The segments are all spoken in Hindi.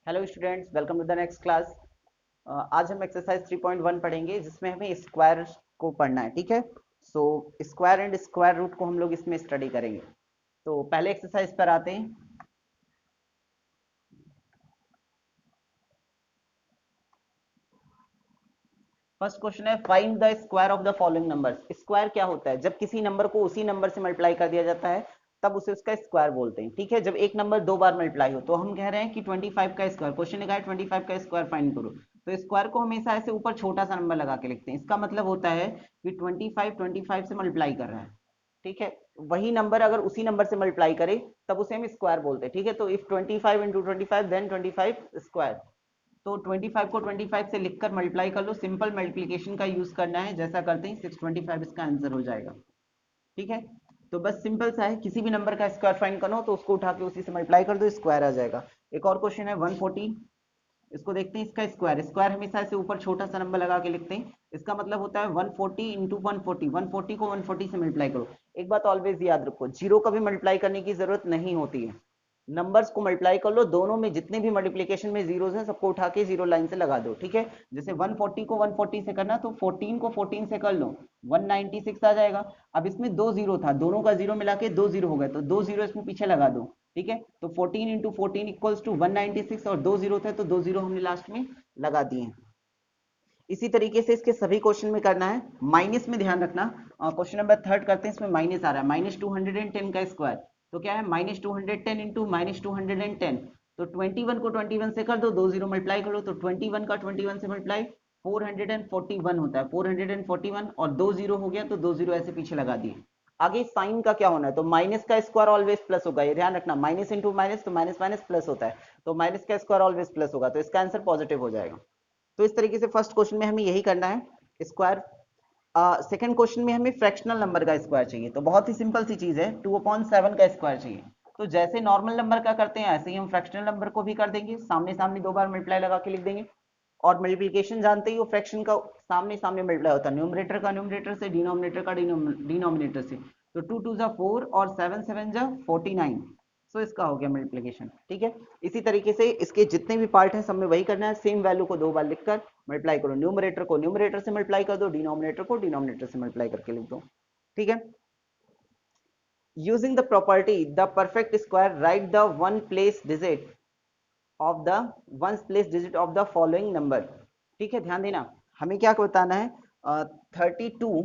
Hello students, welcome to the next class. आज हम एक्सरसाइज 3.1 पढ़ेंगे जिसमें हमें स्क्वायर को पढ़ना है। ठीक है, so square and square root को हम लोग इसमें स्टडी करेंगे। तो पहले एक्सरसाइज पर आते हैं। फर्स्ट क्वेश्चन है, find the square of the following numbers. Square क्या होता है? जब किसी नंबर को उसी नंबर से मल्टीप्लाई कर दिया जाता है तब उसे उसका स्क्वायर बोलते हैं। ठीक है, जब एक नंबर दो बार मल्टीप्लाई हो तो हम कह रहे हैं कि 25 का स्क्वायर। क्वेश्चन लिखा है 25 का स्क्वायर फाइंड करो, तो स्क्वायर को हमेशा ऐसे ऊपर छोटा सा नंबर लगा के लिखते हैं। इसका मतलब होता है कि 25 से मल्टीप्लाई कर रहा है। ठीक है, वही नंबर अगर उसी नंबर से मल्टीप्लाई करे तब उसे हम स्क्वायर बोलते हैं। ठीक है, तो इफ 25 इंटू 25 देन 25 स्क्वायर। तो 25 को 25 से लिखकर मल्टीप्लाई कर लो। सिंपल मल्टीप्लिकेशन का यूज करना है, जैसा करते हैं 625 इसका आंसर हो जाएगा। ठीक है, तो बस सिंपल सा है, किसी भी नंबर का स्क्वायर फाइंड करना हो तो उसको उठा के उसी से मल्टीप्लाई कर दो, स्क्वायर आ जाएगा। एक और क्वेश्चन है 140। इसको देखते हैं, इसका स्क्वायर। स्क्वायर हमेशा से ऊपर छोटा सा नंबर लगा के लिखते हैं। इसका मतलब होता है 140 इंटू 140। 140 को 140 से मल्टीप्लाई करो। एक बात ऑलवेज याद रखो, जीरो का भी मल्टीप्लाई करने की जरूरत नहीं होती है। नंबर्स को मल्टीप्लाई कर लो, दोनों में जितने भी मल्टीप्लिकेशन में जीरोस हैं सबको उठा के जीरो लाइन से लगा दो। ठीक है, जैसे 140 को 140 से करना तो 14 को 14 से कर लो, 196 आ जाएगा। अब इसमें दो जीरो था, दोनों का जीरो मिला के दो जीरो हो गया, तो दो जीरो इसमें पीछे लगा दो। ठीक है, तो 14 इंटू 14 इक्वल्स टू 196, और दो जीरो थे तो दो जीरो हमने लास्ट में लगा दिए। इसी तरीके से इसके सभी क्वेश्चन में करना है। माइनस में ध्यान रखना, क्वेश्चन नंबर थर्ड करते हैं, इसमें माइनस आ रहा है। -210 का स्क्वायर तो क्या है, -210 इंटू -210। तो 21 को 21 से कर दो, दो जीरो मल्टीप्लाई करो, तो 21 का 21 से मल्टीप्लाई 441 होता है, 441, और दो जीरो हो गया तो दो जीरो ऐसे पीछे लगा दिए। आगे साइन का क्या होना है, तो माइनस का स्क्वायर ऑलवेज प्लस होगा, ये ध्यान रखना। माइनस इंटू माइनस तो माइनस माइनस प्लस होता है, तो माइनस का स्क्वायर ऑलवेज प्लस होगा, तो इसका आंसर पॉजिटिव हो जाएगा। तो इस तरीके से फर्स्ट क्वेश्चन में हमें यही करना है, स्क्वायर। सेकंड क्वेश्चन में हमें फ्रैक्शनल नंबर का स्क्वायर चाहिए, तो बहुत ही सिंपल सी चीज है, 2/7 का स्क्वायर चाहिए। तो जैसे नॉर्मल नंबर का करते हैं ऐसे ही हम फ्रैक्शनल नंबर को भी कर देंगे, सामने सामने दो बार मल्टीप्लाई लगा के लिख देंगे। और मल्टीप्लिकेशन जानते ही हो, फ्रैक्शन का सामने सामने मल्टीप्लाई होता है, न्यूमरेटर का न्यूमरेटर से, डिनोमिनेटर का डिनोमिनेटर से। तो 2 2 जा 4 और 7 7 जा 49। सो इसका हो गया मल्टीप्लिकेशन। ठीक है, इसी तरीके से इसके जितने भी पार्ट हैं सब में वही करना है, सेम वैल्यू को दो बार लिखकर मल्टीप्लाई करो। न्यूमरेटर को न्यूमरेटर से मल्टीप्लाई कर दो, डिनोमिनेटर को डिनोमिनेटर से मल्टीप्लाई करके लिख दो। ठीक है, using the property the perfect square, write the one place digit of the ones place digit of the following number। ठीक है, ध्यान देना, हमें क्या बताना है, 32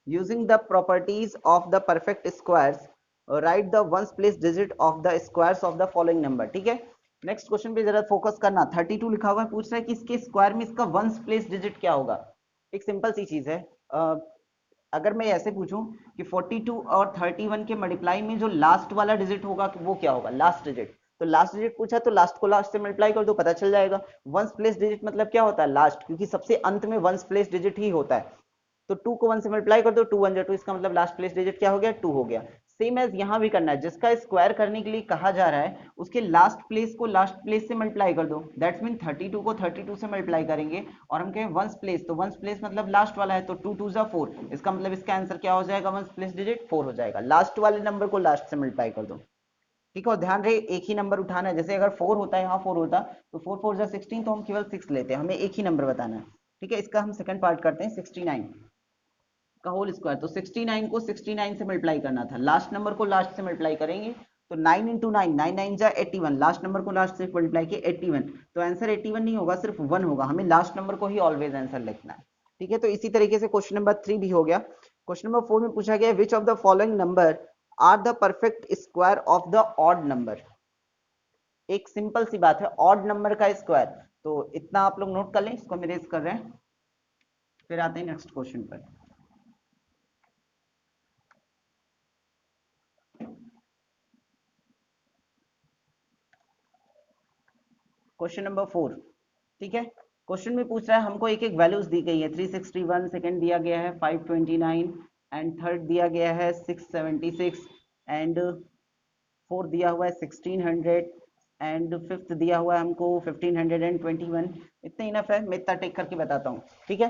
using the properties of the perfect squares, write the ones place digit of the squares of the following number। ठीक है, नेक्स्ट क्वेश्चन पे जरा फोकस करना। 32 लिखा हुआ है, पूछ रहा है कि इसके स्क्वायर में इसका वंस प्लेस डिजिट क्या होगा। एक सिंपल सी चीज है, अगर मैं ऐसे पूछूं कि 42 और 31 के मल्टीप्लाई में जो लास्ट वाला डिजिट होगा वो क्या होगा, लास्ट डिजिट। तो लास्ट डिजिट पूछा तो लास्ट को लास्ट से मल्टीप्लाई कर दो, पता चल जाएगा। वंस प्लेस डिजिट मतलब क्या होता है, लास्ट, क्योंकि सबसे अंत में वंस प्लेस डिजिट ही होता है। तो 2 को 1 से मल्टीप्लाई कर दो, 2 1 2, इसका मतलब लास्ट प्लेस डिजिट क्या हो गया, 2 हो गया। सेम एज यहां भी करना है, जिसका स्क्वायर करने के लिए कहा जा रहा है उसके लास्ट प्लेस को लास्ट प्लेस से मल्टीप्लाई कर दो। दैट्स मीन 32 को 32 से मल्टीप्लाई करेंगे, और हम कहें वंस प्लेस, तो वंस प्लेस मतलब लास्ट वाला है, तो 2 2 जा 4, इसका मतलब इसका आंसर क्या हो जाएगा, वंस प्लेस डिजिट 4 हो जाएगा। लास्ट वाले नंबर को लास्ट से मल्टीप्लाई कर दो। ठीक है, और ध्यान रहे एक ही नंबर उठाना है, जैसे अगर 4 होता है, यहाँ 4 होता तो 4 4 जा 16, तो हम केवल 6 लेते हैं, हमें एक ही नंबर बताना है। ठीक है, इसका हम सेकंड पार्ट करते हैं, 69 का होल स्क्वायर। तो 69 को 69 से मल्टीप्लाई करना था, लास्ट नंबर को लास्ट से मल्टीप्लाई करेंगे, तो 9 इंटू 9, 9 9 जा 81, लास्ट नंबर को लास्ट से मल्टीप्लाई किए 81, तो आंसर 81 नहीं होगा, सिर्फ 1 होगा, हमें लास्ट नंबर को ही ऑलवेज आंसर लिखना है। ठीक है, तो इसी तरीके से क्वेश्चन नंबर 3 भी हो गया। क्वेश्चन नंबर 4 में पूछा गया, which of the following number are the perfect square of the odd number. एक सिंपल सी बात है, ऑड नंबर का स्क्वायर, तो इतना आप लोग नोट कर लें, इसको हम इरेज कर रहे हैं, फिर आते हैं नेक्स्ट क्वेश्चन पर। Question number 4। ठीक है, क्वेश्चन में पूछ रहा है, हमको एक एक वैल्यूज दी गई है, 361, सेकंड दिया गया है 529, एंड थर्ड दिया गया है 676, एंड फोर्थ दिया हुआ है 1600, एंड फिफ्थ दिया हुआ है हमको 1521। इतना इनफ है, मैं इतना टेक करके बताता हूँ। ठीक है,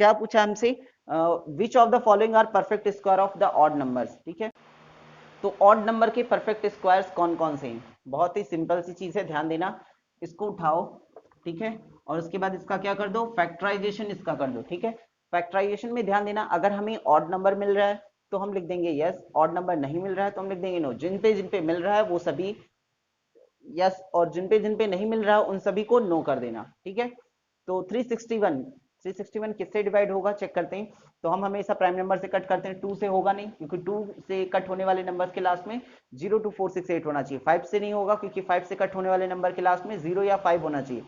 क्या पूछा हमसे, which of the following are perfect square of the odd numbers. ठीक है, तो ऑड नंबर के परफेक्ट स्क्वायर्स कौन कौन से हैं? बहुत ही सिंपल सी चीज है, ध्यान देना। इसको उठाओ, ठीक है, और उसके बाद इसका क्या कर दो, फैक्टराइजेशन इसका कर दो, ठीक है। फैक्टराइजेशन में ध्यान देना, अगर हमें ऑड नंबर मिल रहा है तो हम लिख देंगे यस, ऑड नंबर नहीं मिल रहा है तो हम लिख देंगे नो। जिन पे मिल रहा है वो सभी यस, और जिन पे नहीं मिल रहा उन सभी को नो कर देना, ठीक है। तो 361 किससे डिवाइड होगा चेक करते हैं। तो हम हमेशा प्राइम नंबर से कट करते हैं, 2 से होगा नहीं, क्योंकि 2 से कट होने वाले नंबर के लास्ट में 0 2 4 6 8 होना चाहिए। 5 से नहीं होगा, क्योंकि 5 से कट होने वाले नंबर के लास्ट में 0 या 5 होना चाहिए।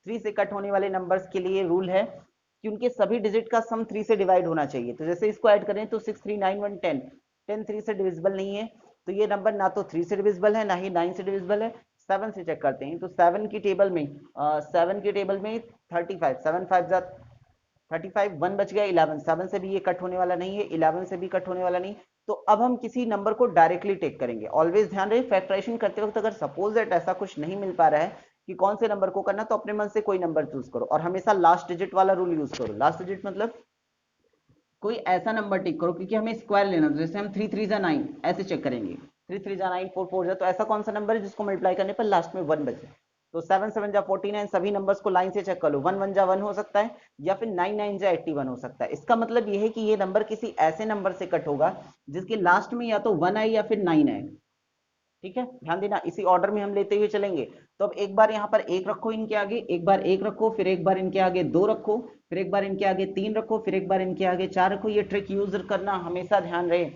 3 से कट होने वाले नंबर्स के लिए रूल है कि उनके सभी डिजिट का सम 3 से डिवाइड होना चाहिए। तो जैसे इसको ऐड करें तो 6 3 9 1 10, 10 3 से डिविजिबल नहीं है, तो ये नंबर ना तो 3 से डिविजिबल है ना ही 9 से डिविजिबल है। 7 से चेक करते हैं, तो 7 की टेबल में 35, 7 5 जा 35, 1 बच गया 11, 7 से भी ये कट होने वाला नहीं है, 11 से भी कट होने वाला नहीं। तो अब हम किसी नंबर को डायरेक्टली टेक करेंगे। ऑलवेज ध्यान रहे, फैक्टराइजेशन करते वक्त अगर सपोज दैट ऐसा कुछ नहीं मिल पा रहा है कि कौन से नंबर को करना, तो अपने मन से कोई नंबर चूज करो, और हमेशा लास्ट डिजिट वाला रूल यूज करो। लास्ट डिजिट मतलब कोई ऐसा नंबर टिक करो, क्योंकि हमें स्क्वायर लेना, तो जैसे हम 3 3 जा 9 ऐसे चेक करेंगे, 3 3 जा 9 4 4 जा, तो ऐसा कौन सा नंबर है जिसको मल्टीप्लाई करने पर लास्ट में 1 बचे। तो 7 7 जा 49, सभी नंबर्स को लाइन से चेक कर लो। 1 1 जा 1 हो सकता है, या फिर 9 9 जा 81 हो सकता है। इसका मतलब यह है कि ये नंबर किसी ऐसे नंबर से कट होगा जिसके लास्ट में या तो 1 आए या फिर 9 आए, ठीक है। ध्यान देना, इसी ऑर्डर में हम लेते हुए चलेंगे। तो अब एक बार यहाँ पर एक रखो इनके आगे, एक बार एक रखो, फिर एक बार इनके आगे 2 रखो, फिर एक बार इनके आगे 3 रखो, फिर एक बार इनके आगे 4 रखो। ये ट्रिक यूज करना हमेशा ध्यान रहे,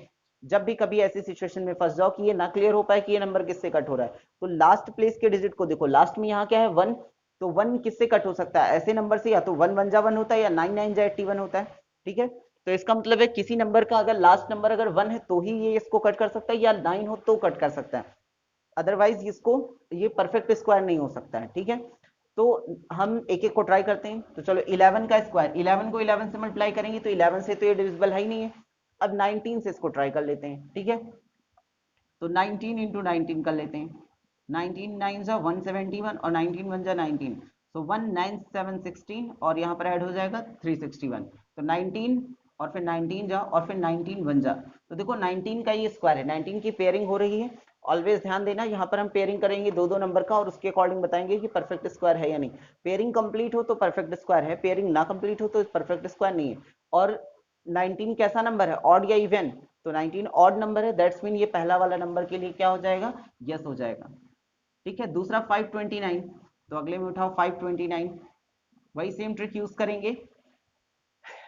जब भी कभी ऐसी सिचुएशन में फंस जाओ कि ये ना क्लियर हो पाए कि ये नंबर किससे कट हो रहा है, तो लास्ट प्लेस के डिजिट को देखो। लास्ट में यहाँ क्या है 1, तो 1 किससे कट हो सकता है, ऐसे नंबर से, या तो 1 1 जा 1 होता है, या 9 9 जा 81 होता है, ठीक है। तो इसका मतलब है किसी नंबर का अगर लास्ट नंबर अगर 1 है तो ही ये इसको कट कर सकता है, या 9 हो तो कट कर सकता है, अदरवाइज इसको ये परफेक्ट स्क्वायर नहीं हो सकता है, ठीक है। तो हम एक एक को ट्राई करते हैं। तो चलो 11 का स्क्वायर, 11 को 11 से मल्टीप्लाई करेंगे तो 11 से तो ये डिविजिबल है ही नहीं है। अब 19 से इसको ट्राई कर लेते हैं, ठीक है। तो 19 इंटू 19 कर लेते हैं। 19 9 जा 171, और 19 1 जा 19, सो 19716, और यहाँ पर ऐड हो जाएगा 361। तो 19 और फिर 19 जा, और फिर 19 1 जा, तो देखो 19 का ये स्क्वायर है, 19 की पेयरिंग हो रही है। ऑलवेज ध्यान देना, यहाँ पर हम पेयरिंग करेंगे दो दो नंबर का, और उसके अकॉर्डिंग बताएंगे कि परफेक्ट स्क्वायर है या नहीं। पेयरिंग कंप्लीट हो तो परफेक्ट स्क्वायर है, पेयरिंग ना कंप्लीट हो तो परफेक्ट स्क्वायर नहीं है। और 19 कैसा नंबर है, ऑड या इवन? तो 19 ऑड नंबर है, दैट्स मीन ये पहला वाला नंबर के लिए क्या हो जाएगा, यस हो जाएगा, ठीक है। दूसरा 529, तो अगले में उठाओ 529, वही सेम ट्रिक यूज करेंगे।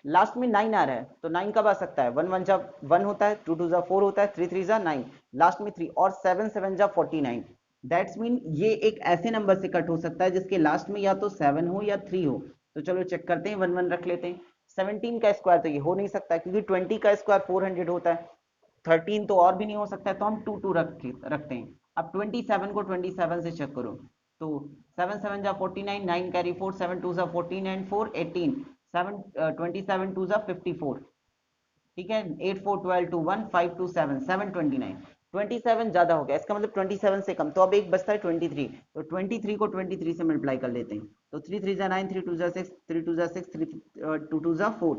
लास्ट में 9 आ रहा है, तो 9 कब आ सकता है, 1 1 जा 1 होता है, 2 2 जा 4 होता है, 3 3 जा 9, लास्ट में 3, और 7 7 जा 49। दैट्स मीन ये एक ऐसे नंबर से कट हो सकता है जिसके लास्ट में या तो 7 हो या 3 हो। तो चलो चेक करते हैं, 1 1 रख लेते हैं। 17 का स्क्वायर तो ये हो नहीं सकता, क्योंकि 20 का स्क्वायर 400 होता है। 13 तो और भी नहीं हो सकता है, तो हम 2 2 रखते हैं। अब 27 को 27 से चेक करो, तो 7 7 जा 49, 9 कैरी 4, 7 2 जा 14 एंड 4 18, 7 27 2 जा 54, ठीक है। 8 4 12 2 1 5 2 7 7 29, 27 ज्यादा हो गया, इसका मतलब 27 से कम, तो अब एक बचता है 23। तो 23 को 23 से मल्टीप्लाई कर लेते हैं। तो 3 3 जा 9, 3 2 जा 6, 3 2 जा 6, 3 2 2 जा 4,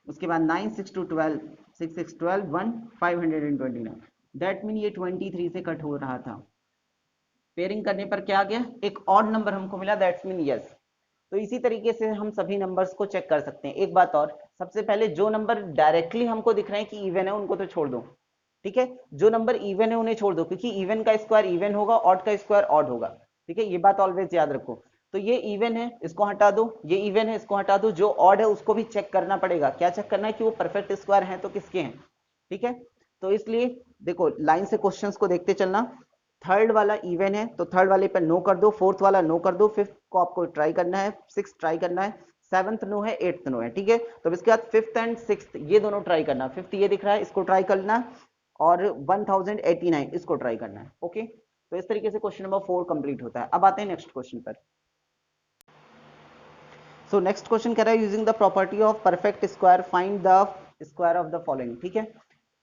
उसके बाद 9 6 2 12, 6 6 12 1 529। दैट मीन ये 23 से कट हो रहा था। पेयरिंग करने पर क्या आ गया, एक ऑड नंबर हमको मिला, दैट्स मीन यस। तो इसी तरीके से हम सभी नंबर्स को चेक कर सकते हैं। एक बात और, सबसे पहले जो नंबर डायरेक्टली हमको दिख रहे हैं कि इवन है उनको तो छोड़ दो, ठीक है। जो नंबर इवन है उन्हें छोड़ दो, क्योंकि इवन का स्क्वायर इवन होगा, ऑड का स्क्वायर ऑड होगा, ठीक है। ये बात ऑलवेज याद रखो। तो ये इवन है, इसको हटा दो, ये इवन है, इसको हटा दो। जो ऑड है उसको भी चेक करना पड़ेगा। क्या चेक करना है, कि वो परफेक्ट स्क्वायर है तो किसके हैं, ठीक है। तो इसलिए देखो लाइन से क्वेश्चंस को देखते चलना। थर्ड वाला इवन है तो थर्ड वाले पर नो कर दो, फोर्थ वाला नो कर दो, फिफ्थ को आपको ट्राई करना है, सिक्स ट्राई करना है, सेवंथ नो है, एट्थ नो है, ठीक है। तो इसके बाद फिफ्थ एंड सिक्स्थ ये दोनों ट्राई करना। फिफ्थ ये दिख रहा है, इसको ट्राई करना, और 1089 इसको ट्राई करना है, ओके। तो इस तरीके से क्वेश्चन नंबर 4 कंप्लीट होता है। अब आते हैं नेक्स्ट क्वेश्चन पर। सो नेक्स्ट क्वेश्चन कह रहा है using the property of perfect square find the square of the following, ठीक है।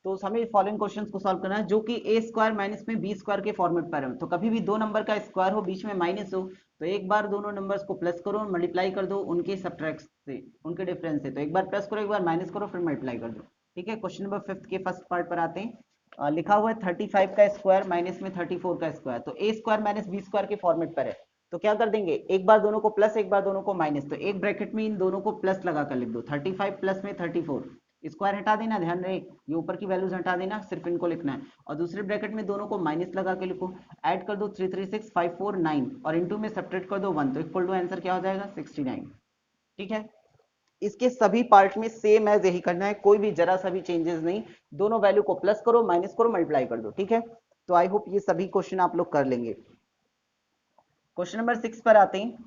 तो हमें फॉलोइंग क्वेश्चंस को सॉल्व करना है जो कि ए स्क्वायर माइनस में बी स्क्वायर के फॉर्मेट पर है। तो कभी भी दो नंबर का स्क्वायर हो बीच में माइनस हो, तो एक बार दोनों नंबर्स को प्लस करो, मल्टीप्लाई कर दो उनके सब्ट्रैक्ट से, उनके डिफरेंस से। तो एक बार प्लस करो, एक बार माइनस करो, फिर मल्टीप्लाई कर दो, ठीक है। क्वेश्चन नंबर 5 के फर्स्ट पार्ट पर आते हैं। लिखा हुआ है 35 का स्क्वायर माइनस में 34 का स्क्वायर, तो ए स्क्वायर माइनस बी स्क्वायर के फॉर्मेट पर है। तो क्या कर देंगे, एक बार दोनों को प्लस एक बार दोनों को माइनस, तो एक ब्रैकेट में इन दोनों को प्लस लगा कर लिख दो, 35 प्लस में 34, स्क्वायर हटा देना, ध्यान रहे ये ऊपर की वैल्यूज हटा देना, सिर्फ इनको लिखना है, और दूसरे ब्रैकेट में दोनों को माइनस लगा के लिखो, ऐड कर दो 336 549 और इनटू में सब्ट्रैक्ट कर दो 1, तो इक्वल टू आंसर क्या हो जाएगा 69। ठीक है, इसके सभी पार्ट में सेम एज यही करना है, कोई भी जरा सा भी चेंजेस नहीं, दोनों वैल्यू को प्लस करो माइनस करो मल्टीप्लाई कर दो। ठीक है, तो आई होप ये सभी क्वेश्चन आप लोग कर लेंगे। क्वेश्चन नंबर 6 पर आते हैं।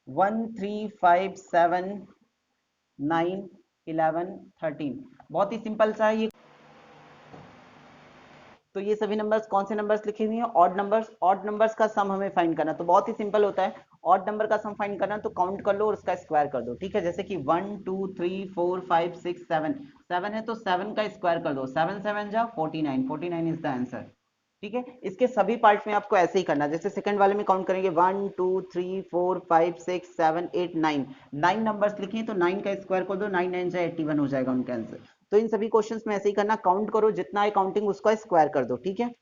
1 3 5 7 9 11 13, बहुत ही सिंपल सा है ये। तो ये सभी नंबर्स कौन से नंबर्स लिखे हुए हैं, ऑड नंबर्स। ऑड नंबर्स का सम हमें फाइंड करना, तो बहुत ही सिंपल होता है, ऑड नंबर का सम फाइंड करना तो काउंट कर लो और उसका स्क्वायर कर दो। ठीक है, जैसे कि 1 2 3 4 5 6 7, 7 है तो 7 का स्क्वायर कर दो, 7 7 जा 49, 49 इज द आंसर। ठीक है, इसके सभी पार्ट में आपको ऐसे ही करना, जैसे सेकंड वाले में काउंट करेंगे 1 2 3 4 5 6 7 8 9, 9 नंबर्स लिखे हैं तो 9 का स्क्वायर कर दो, 9 9 जा 81 हो जाएगा उनका आंसर। तो इन सभी क्वेश्चंस में ऐसे ही करना, काउंट करो जितना है काउंटिंग उसका स्क्वायर कर दो। ठीक है,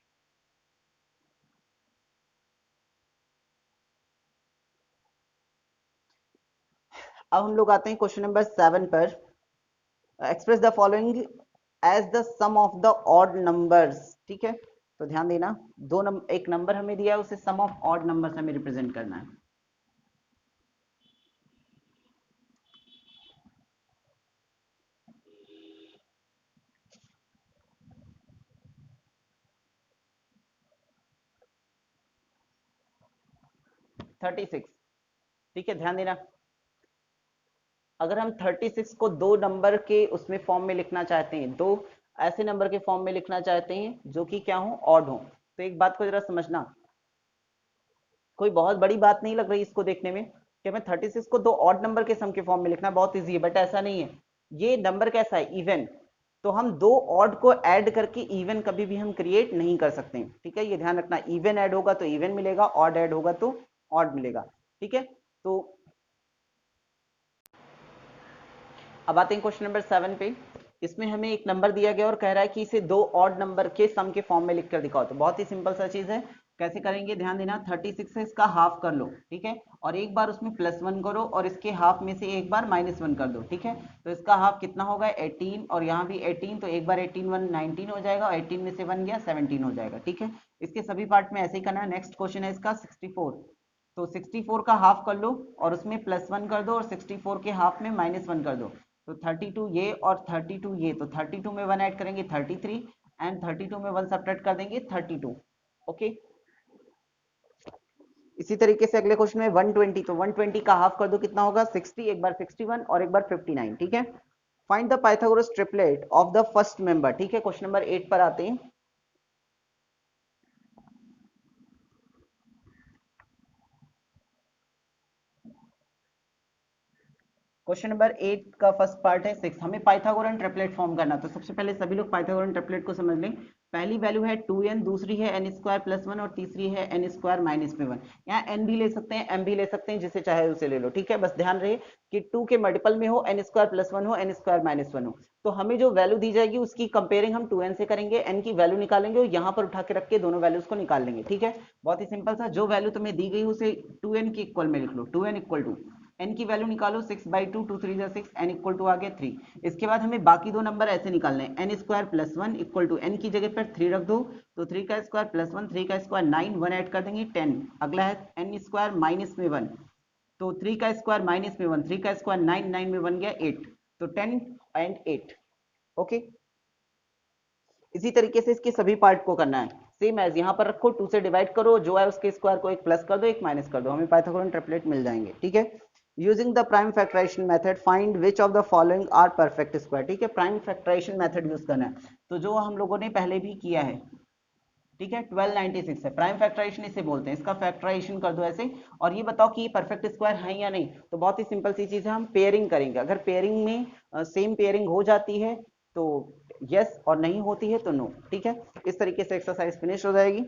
अब हम लोग आते हैं क्वेश्चन नंबर 7 पर। Express the following as the sum of the odd numbers. ठीक है, तो ध्यान देना, एक नंबर हमें दिया है, उसे सम ऑफ ऑड नंबर्स हमें रिप्रेजेंट करना है। Thirty six. ठीक है, ध्यान देना, अगर हम 36 को दो नंबर के उसमें फॉर्म में लिखना चाहते हैं, दो ऐसे नंबर के फॉर्म में लिखना चाहते हैं जो कि क्या हो, ऑड हो, तो एक बात को जरा समझना, कोई बहुत बड़ी बात नहीं लग रही इसको देखने में कि हमें 36 को दो ऑड नंबर के सम के फॉर्म में लिखना, बहुत इजी है, बट ऐसा नहीं है। ये नंबर कैसा है, इवन, तो हम दो ऑड को ऐड करके इवन कभी भी हम क्रिएट नहीं कर सकते। ठीक है, ये ध्यान रखना, इवन ऐड होगा तो इवन मिलेगा, ऑड ऐड होगा तो ऑड मिलेगा। ठीक है, तो अब आते हैं क्वेश्चन नंबर 7 पे। इसमें हमें एक नंबर दिया गया और कह रहा है कि इसे दो ऑड नंबर के सम के फॉर्म में लिखकर दिखाओ, तो बहुत ही सिंपल सा चीज है, कैसे करेंगे, ध्यान देना, 36 है इसका हाफ कर लो। ठीक है, और एक बार उसमें +1 करो और इसके हाफ में से एक बार -1 कर दो। ठीक है, तो इसका हाफ कितना होगा 18, और यहाँ भी 18, तो एक बार 18 1 19 हो जाएगा, और 18 में से 1 गया 17 हो जाएगा। ठीक है, इसके सभी पार्ट में ऐसे ही करना है। नेक्स्ट क्वेश्चन है इसका 64, तो 64 का हाफ कर लो और उसमें +1 कर दो और 64 के हाफ में -1 कर दो, तो 32 ये और 32 ये, तो 32 में 1 ऐड करेंगे 33, एंड 32 में 1 सब्ट्रैक्ट कर देंगे 32। ओके, इसी तरीके से अगले क्वेश्चन में 120, तो 120 का हाफ कर दो, कितना होगा 60, एक बार 61 और एक बार 59। ठीक है, find the Pythagoras triplet of the first member. ठीक है, क्वेश्चन नंबर 8 पर आते हैं। क्वेश्चन नंबर 8 का फर्स्ट पार्ट है 6, हमें पाइथागोरन ट्रिपलेट फॉर्म करना, तो सबसे पहले सभी लोग पाइथागोरन ट्रिपलेट को समझ लें। पहली वैल्यू है 2n, दूसरी है n स्क्वायर प्लस 1 और तीसरी है n स्क्वायर माइनस में 1। यहाँ n भी ले सकते हैं m भी ले सकते हैं, जिसे चाहे उसे ले लो। ठीक है, बस ध्यान रहे कि 2 के मल्टीपल में हो n स्क्वायर प्लस 1 हो n स्क्वायर माइनस 1 हो, तो हमें जो वैल्यू दी जाएगी उसकी कंपेयरिंग हम 2n से करेंगे, n की वैल्यू निकालेंगे और यहाँ पर उठा के रख के दोनों वैल्यूज को निकाल लेंगे। ठीक है, बहुत ही सिंपल सा, जो वैल्यू तुम्हें दी गई उसे 2n के इक्वल में लिख लो, 2n इक्वल टू n की वैल्यू निकालो 6/2, 2 3 6, n इक्वल टू आ गया 3। इसके बाद हमें बाकी दो नंबर ऐसे निकालने हैं, n square plus 1 equal to n की जगह पर 3 रख दो, तो 3 का स्क्वायर प्लस 1, 3 का स्क्वायर 9, 1 ऐड कर देंगे 10। अगला है n स्क्वायर माइनस में 1, तो 3 का स्क्वायर माइनस में 1, 3 का स्क्वायर 9, 9 में 1 गया 8, तो 10 एंड 8। ओके, इसी तरीके से इसके सभी पार्ट को करना है, सेम एज यहाँ पर रखो, 2 से डिवाइड करो, जो है उसके स्क्वायर को एक प्लस कर दो एक माइनस कर दो, हमें पाइथागोरन ट्रिपलेट मिल जाएंगे। ठीक है, using the prime factorisation method find which of the following are perfect square. ठीक है, प्राइम फैक्टराइजेशन मेथड यूज करना है, तो जो हम लोगों ने पहले भी किया है। ठीक है, 1296 है, प्राइम फैक्टराइजेशन इसे बोलते हैं, इसका फैक्टराइजेशन कर दो ऐसे, और ये बताओ कि ये परफेक्ट स्क्वायर है या नहीं, तो बहुत ही सिंपल सी चीज है, हम पेयरिंग करेंगे, अगर पेयरिंग में सेम पेयरिंग हो जाती है तो यस, और नहीं होती है तो नो। ठीक है, इस तरीके से एक्सरसाइज फिनिश हो जाएगी।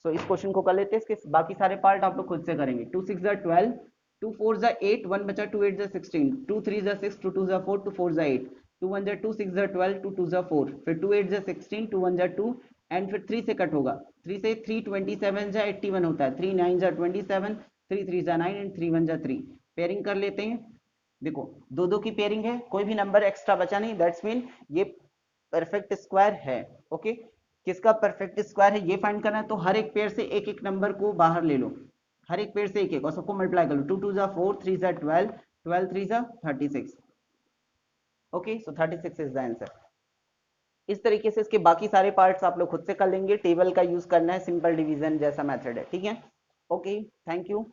सो इस क्वेश्चन को कर लेते हैं, इसके बाकी सारे पार्ट आप लोग खुद से करेंगे। 2 6 12, 2 4 8, 1 बचा 2 8 16, 2 3 6, 2 2 4, 2 4 8, 2 1 2 6 12, 2 2 4, फिर 2 8 16, 2 1 2, एंड फिर 3 से कट होगा, 3 से 3 27 जा 81 होता है, 3 9 जा 27, 3 3 जा 9 एंड 3 1 जा 3। पेयरिंग कर लेते हैं। देखो दो दो की पेयरिंग है, कोई भी नंबर एक्स्ट्रा बचा नहीं, दैट्स मीन ये परफेक्ट स्क्वायर है। ओके, किसका परफेक्ट स्क्वायर है ये फाइंड करना है, तो हर एक पेयर से एक एक नंबर को बाहर ले लो, हर एक पेयर से एक एक और सबको मल्टीप्लाई कर लो। 2 2 जा 4, 3 जा 12, 12 3 जा 36। Okay, so 36 is the answer. इस तरीके से इसके बाकी सारे पार्ट्स आप लोग खुद से कर लेंगे, टेबल का यूज करना है, सिंपल डिवीजन जैसा मेथड है, ठीक है। Okay, thank you.